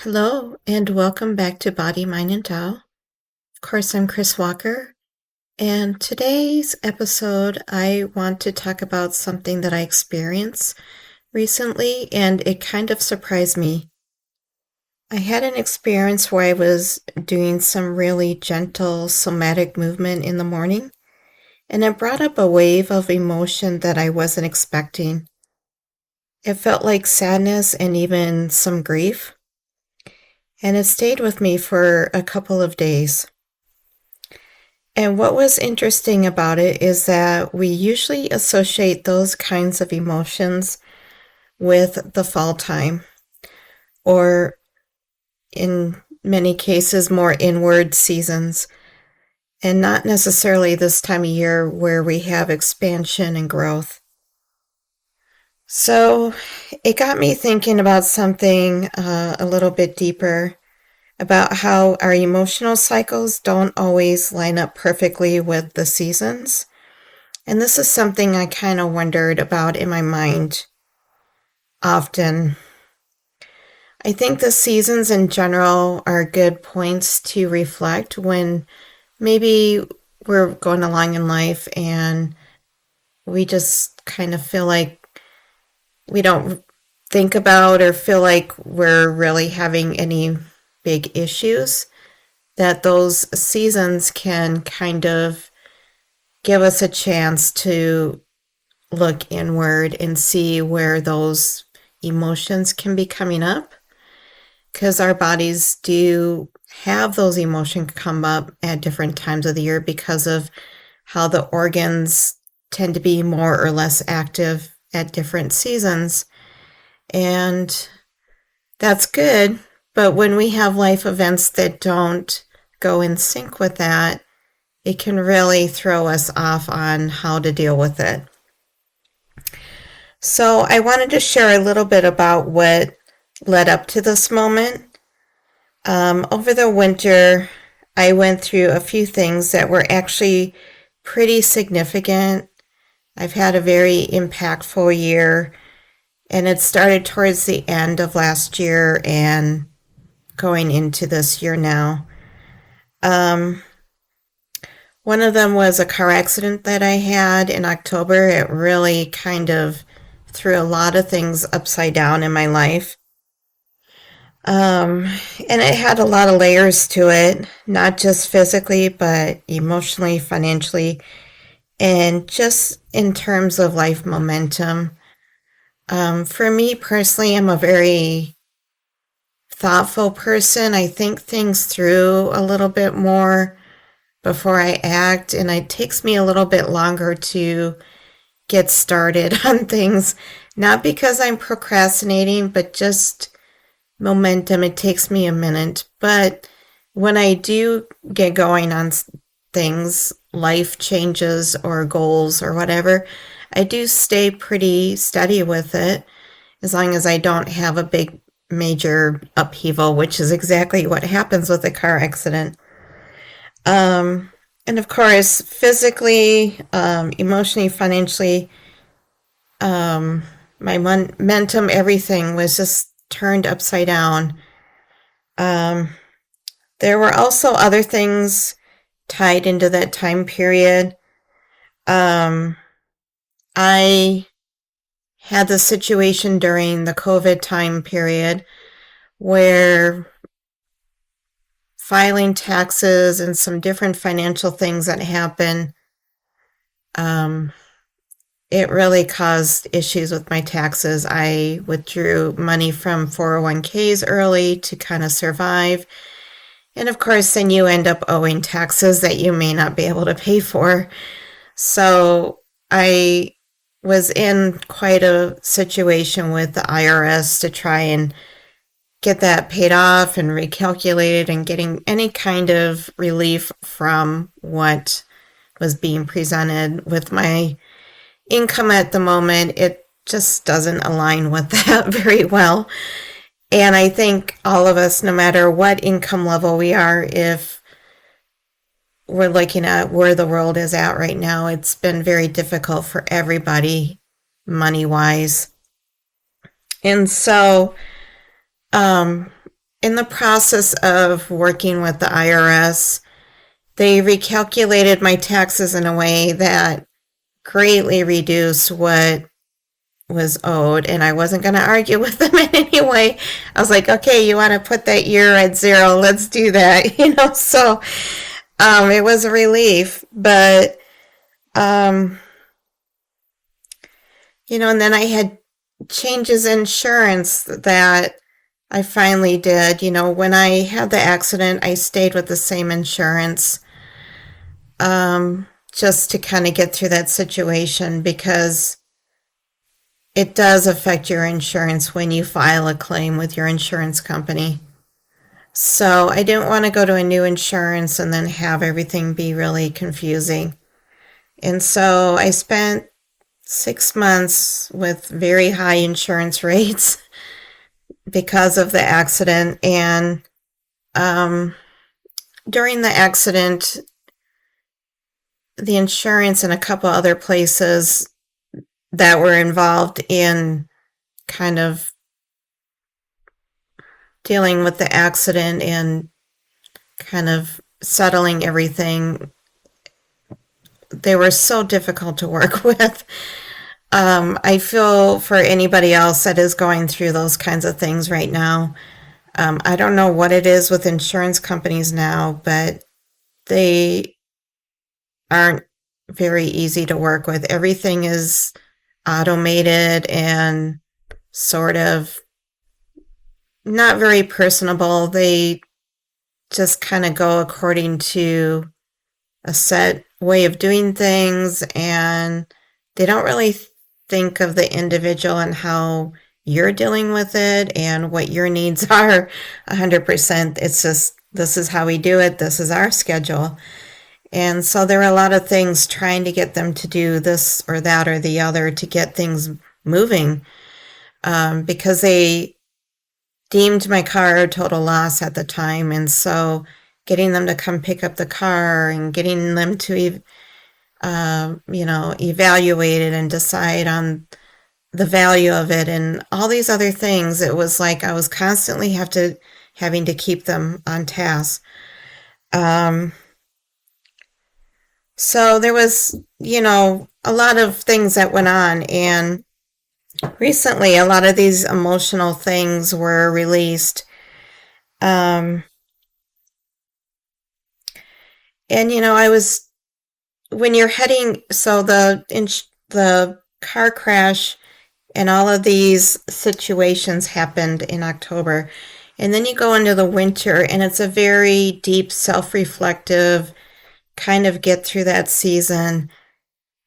Hello, and welcome back to Body, Mind, and Tao. Of course, I'm Chris Walker, and today's episode, I want to talk about something that I experienced recently, and it kind of surprised me. I had an experience where I was doing some really gentle somatic movement in the morning, and it brought up a wave of emotion that I wasn't expecting. It felt like sadness and even some grief, and it stayed with me for a couple of days. And what was interesting about it is that we usually associate those kinds of emotions with the fall time, or in many cases, more inward seasons, and not necessarily this time of year where we have expansion and growth. So it got me thinking about something a little bit deeper about how our emotional cycles don't always line up perfectly with the seasons. And this is something I kind of wondered about in my mind often. I think the seasons in general are good points to reflect when maybe we're going along in life and we just kind of feel like we don't think about or feel like we're really having any big issues, that those seasons can kind of give us a chance to look inward and see where those emotions can be coming up, because our bodies do have those emotions come up at different times of the year because of how the organs tend to be more or less active at different seasons. And that's good. But when we have life events that don't go in sync with that, it can really throw us off on how to deal with it. So I wanted to share a little bit about what led up to this moment. Over the winter, I went through a few things that were actually pretty significant. I've had a very impactful year, and it started towards the end of last year and going into this year now. One of them was a car accident that I had in October. It really kind of threw a lot of things upside down in my life. And it had a lot of layers to it, not just physically, but emotionally, financially, and just in terms of life momentum. For me personally, I'm a very thoughtful person. I think things through a little bit more before I act, and it takes me a little bit longer to get started on things, not because I'm procrastinating, but just momentum. It takes me a minute, but when I do get going on things, life changes or goals or whatever, I do stay pretty steady with it as long as I don't have a big major upheaval, which is exactly what happens with a car accident. And of course, physically, emotionally, financially, my momentum, everything was just turned upside down. There were also other things tied into that time period. I had the situation during the COVID time period where filing taxes and some different financial things that happen, it really caused issues with my taxes. I withdrew money from 401ks early to kind of survive. And of course, then you end up owing taxes that you may not be able to pay for. So I was in quite a situation with the IRS to try and get that paid off and recalculated and getting any kind of relief from what was being presented with my income at the moment. It just doesn't align with that very well. And I think all of us, no matter what income level we are, if we're looking at where the world is at right now, it's been very difficult for everybody money wise. And so, in the process of working with the IRS, they recalculated my taxes in a way that greatly reduced what was owed, and I wasn't going to argue with them in any way. I was like, okay, you want to put that year at zero, let's do that. So it was a relief. But um, and then I had changes in insurance that I finally did. When I had the accident, I stayed with the same insurance, just to kind of get through that situation, because it does affect your insurance when you file a claim with your insurance company. So I didn't want to go to a new insurance and then have everything be really confusing. And so I spent 6 months with very high insurance rates because of the accident. And during the accident, the insurance and a couple other places that were involved in kind of dealing with the accident and kind of settling everything, they were so difficult to work with. I feel for anybody else that is going through those kinds of things right now. I don't know what it is with insurance companies now, but they aren't very easy to work with. Everything is automated and sort of not very personable. They just kind of go according to a set way of doing things, and they don't really think of the individual and how you're dealing with it and what your needs are 100%. It's just, this is how we do it, this is our schedule. And so there are a lot of things trying to get them to do this or that or the other to get things moving, because they deemed my car a total loss at the time. And so getting them to come pick up the car and getting them to evaluate it and decide on the value of it and all these other things, it was like I was constantly having to keep them on task. So there was, a lot of things that went on, and recently a lot of these emotional things were released. And I was, when you're heading, so the car crash and all of these situations happened in October. And then you go into the winter, and it's a very deep, self-reflective kind of get through that season.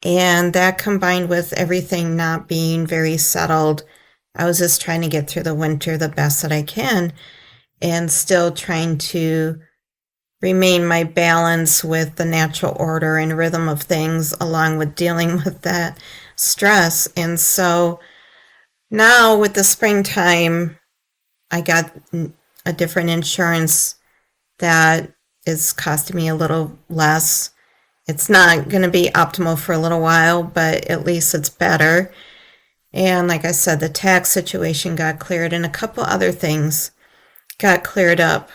And that combined with everything not being very settled, I was just trying to get through the winter the best that I can, and still trying to remain my balance with the natural order and rhythm of things, along with dealing with that stress. And so now with the springtime, I got a different insurance that is costing me a little less. It's not going to be optimal for a little while, but at least it's better. And like I said, the tax situation got cleared, and a couple other things got cleared up.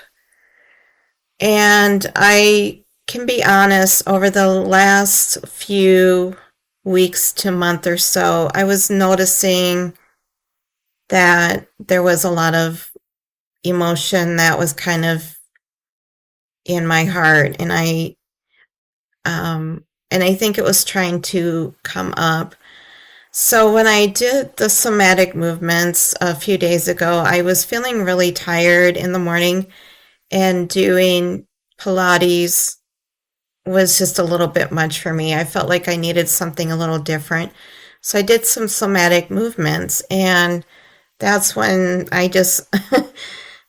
And I can be honest, over the last few weeks to month or so, I was noticing that there was a lot of emotion that was kind of in my heart, and I think it was trying to come up. So when I did the somatic movements a few days ago, I was feeling really tired in the morning, and doing Pilates was just a little bit much for me. I felt like I needed something a little different. So I did some somatic movements, and that's when I just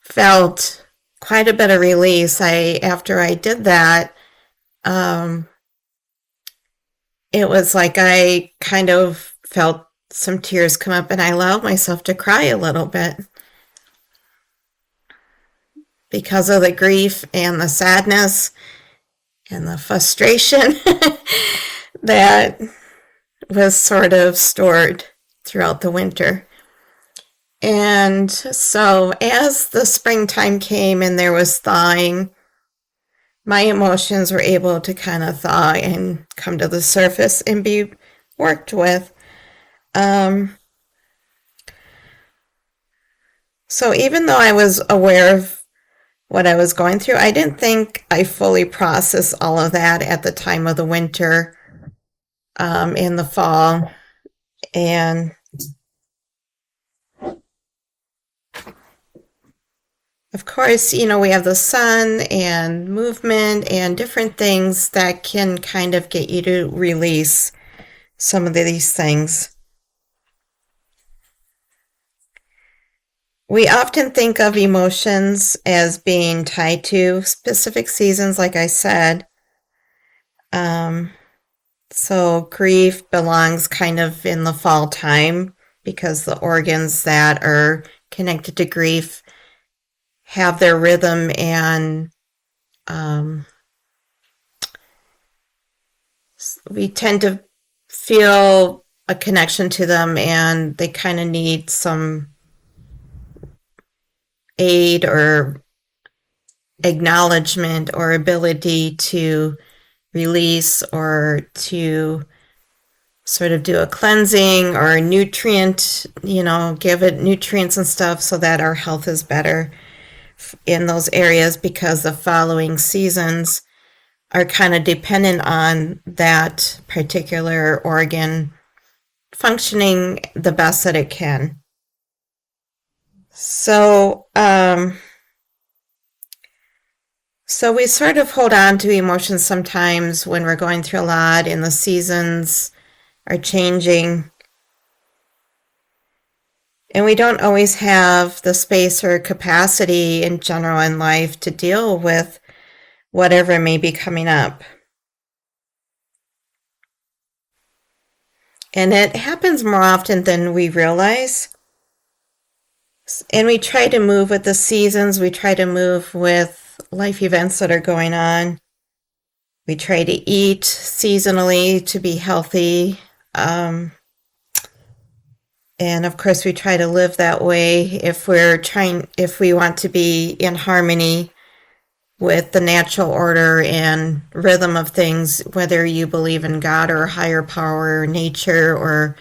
felt quite a bit of release. After I did that, it was like I kind of felt some tears come up, and I allowed myself to cry a little bit because of the grief and the sadness and the frustration that was sort of stored throughout the winter. And so as the springtime came and there was thawing, my emotions were able to kind of thaw and come to the surface and be worked with. Um, so even though I was aware of what I was going through, I didn't think I fully processed all of that at the time of the winter, in the fall. And of course, we have the sun and movement and different things that can kind of get you to release some of these things. We often think of emotions as being tied to specific seasons, like I said. Um, so grief belongs kind of in the fall time because the organs that are connected to grief have their rhythm and um, we tend to feel a connection to them and they kind of need some aid or acknowledgement or ability to release or to sort of do a cleansing or a nutrient, give it nutrients and stuff so that our health is better in those areas because the following seasons are kind of dependent on that particular organ functioning the best that it can. So we sort of hold on to emotions sometimes when we're going through a lot and the seasons are changing. And we don't always have the space or capacity in general in life to deal with whatever may be coming up. And it happens more often than we realize. And we try to move with the seasons, we try to move with life events that are going on. We try to eat seasonally to be healthy. And of course, we try to live that way if we want to be in harmony with the natural order and rhythm of things, whether you believe in God or higher power or nature or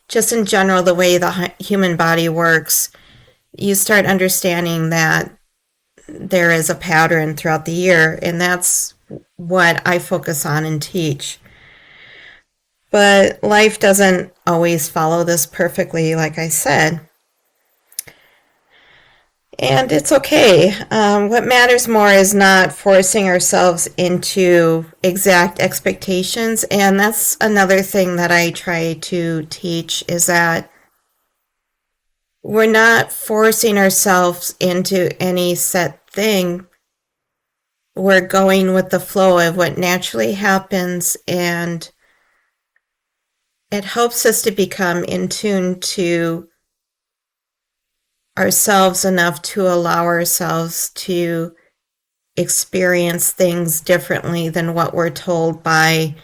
just in general the way the human body works. You start understanding that there is a pattern throughout the year, and that's what I focus on and teach. But life doesn't always follow this perfectly, like I said. And it's okay. What matters more is not forcing ourselves into exact expectations. And that's another thing that I try to teach is that we're not forcing ourselves into any set thing. We're going with the flow of what naturally happens, and it helps us to become in tune to ourselves enough to allow ourselves to experience things differently than what we're told by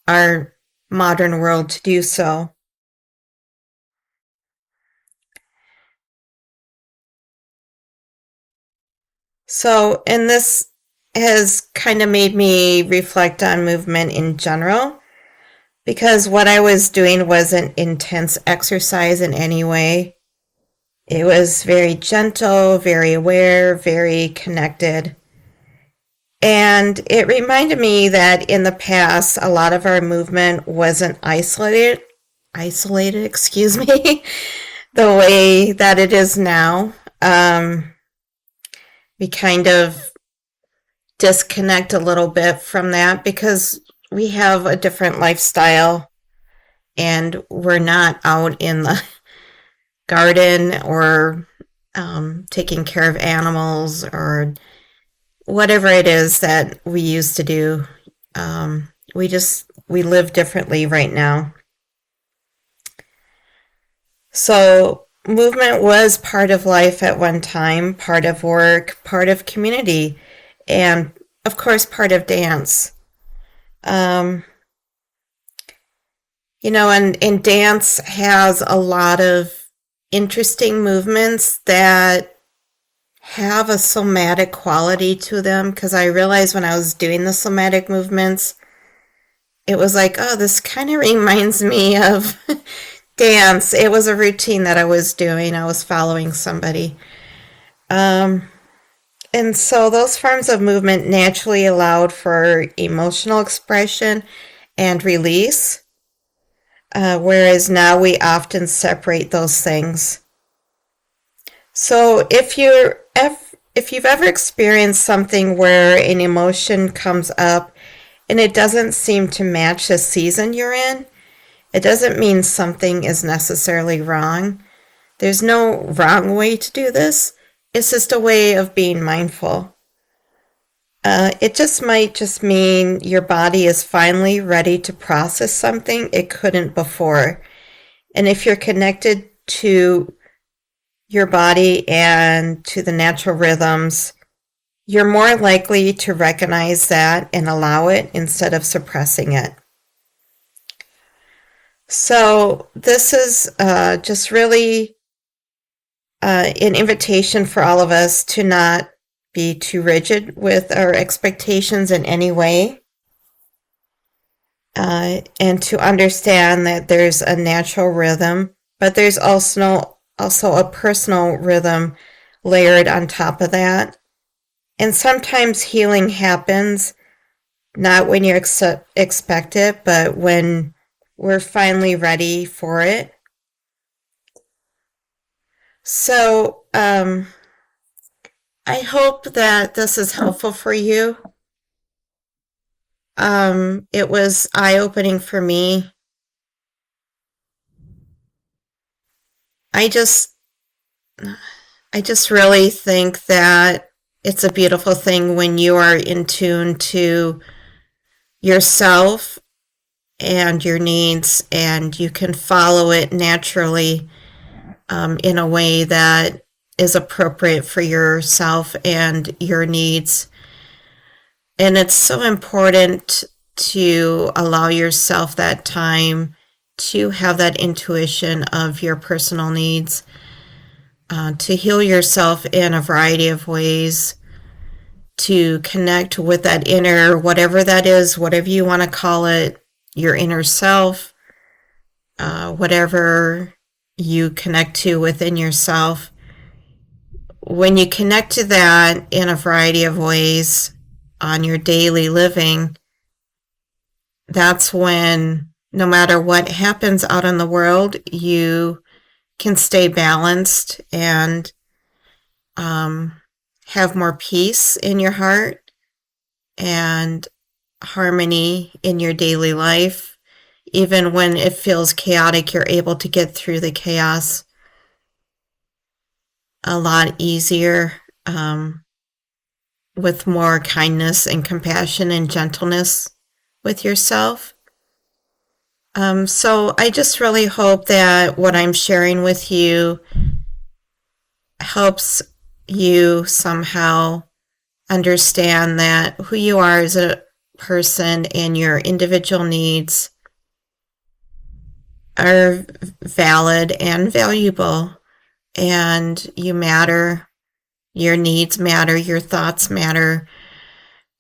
our modern world to do so. And this has kind of made me reflect on movement in general because what I was doing wasn't intense exercise in any way. It was very gentle, very aware, very connected. And it reminded me that in the past, a lot of our movement wasn't isolated, excuse me, the way that it is now. We kind of disconnect a little bit from that because we have a different lifestyle and we're not out in the garden or taking care of animals or whatever it is that we used to do. We live differently right now. So movement was part of life at one time, part of work, part of community, and of course part of dance. And dance has a lot of interesting movements that have a somatic quality to them, because I realized when I was doing the somatic movements, it was like, oh, this kind of reminds me of dance. It was a routine that I was doing. I was following somebody. Um, and so those forms of movement naturally allowed for emotional expression and release, whereas now we often separate those things. So if you've ever experienced something where an emotion comes up and it doesn't seem to match the season you're in, it doesn't mean something is necessarily wrong. There's no wrong way to do this. It's just a way of being mindful. It just might just mean your body is finally ready to process something it couldn't before. And if you're connected to your body and to the natural rhythms, you're more likely to recognize that and allow it instead of suppressing it. So this is just really an invitation for all of us to not be too rigid with our expectations in any way, and to understand that there's a natural rhythm, but there's also a personal rhythm layered on top of that. And sometimes healing happens not when you expect it, but when we're finally ready for it. So I hope that this is helpful for you. It was eye-opening for me. I just really think that it's a beautiful thing when you are in tune to yourself and your needs, and you can follow it naturally, in a way that is appropriate for yourself and your needs. And it's so important to allow yourself that time to have that intuition of your personal needs, to heal yourself in a variety of ways, to connect with that inner, whatever that is, whatever you want to call it, your inner self, whatever you connect to within yourself. When you connect to that in a variety of ways on your daily living, that's when, no matter what happens out in the world, you can stay balanced and have more peace in your heart and harmony in your daily life. Even when it feels chaotic, you're able to get through the chaos a lot easier, with more kindness and compassion and gentleness with yourself. So I just really hope that what I'm sharing with you helps you somehow understand that who you are as a person and your individual needs are valid and valuable, and you matter, your needs matter, your thoughts matter,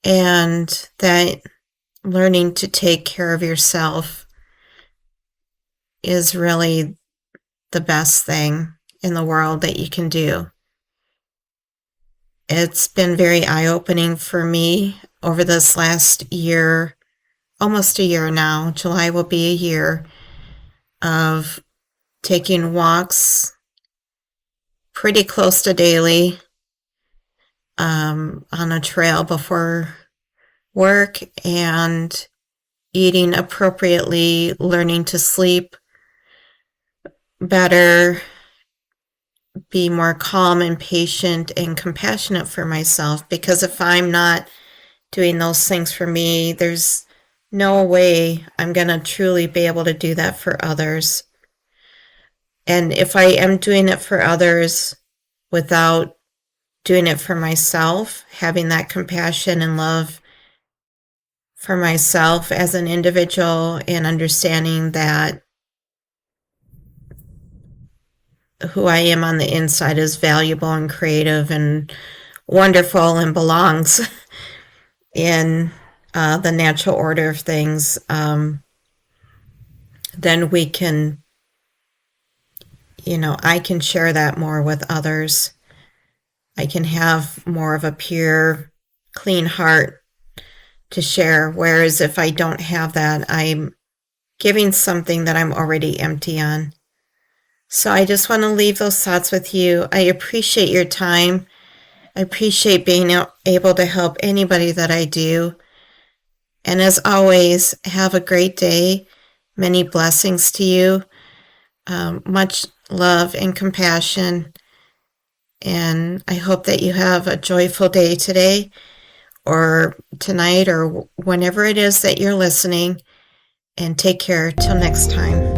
and that learning to take care of yourself is really the best thing in the world that you can do. It's been very eye-opening for me over this last year, almost a year now. July will be a year of taking walks pretty close to daily, on a trail before work, and eating appropriately, learning to sleep better, be more calm and patient and compassionate for myself. Because if I'm not doing those things for me, there's no way I'm going to truly be able to do that for others. And if I am doing it for others without doing it for myself, having that compassion and love for myself as an individual, and understanding that who I am on the inside is valuable and creative and wonderful and belongs in the natural order of things, then we can, I can share that more with others. I can have more of a pure, clean heart to share. Whereas if I don't have that, I'm giving something that I'm already empty on. So I just want to leave those thoughts with you. I appreciate your time. I appreciate being able to help anybody that I do. And as always, have a great day. Many blessings to you. Much love and compassion. And I hope that you have a joyful day today or tonight or whenever it is that you're listening. And take care till next time.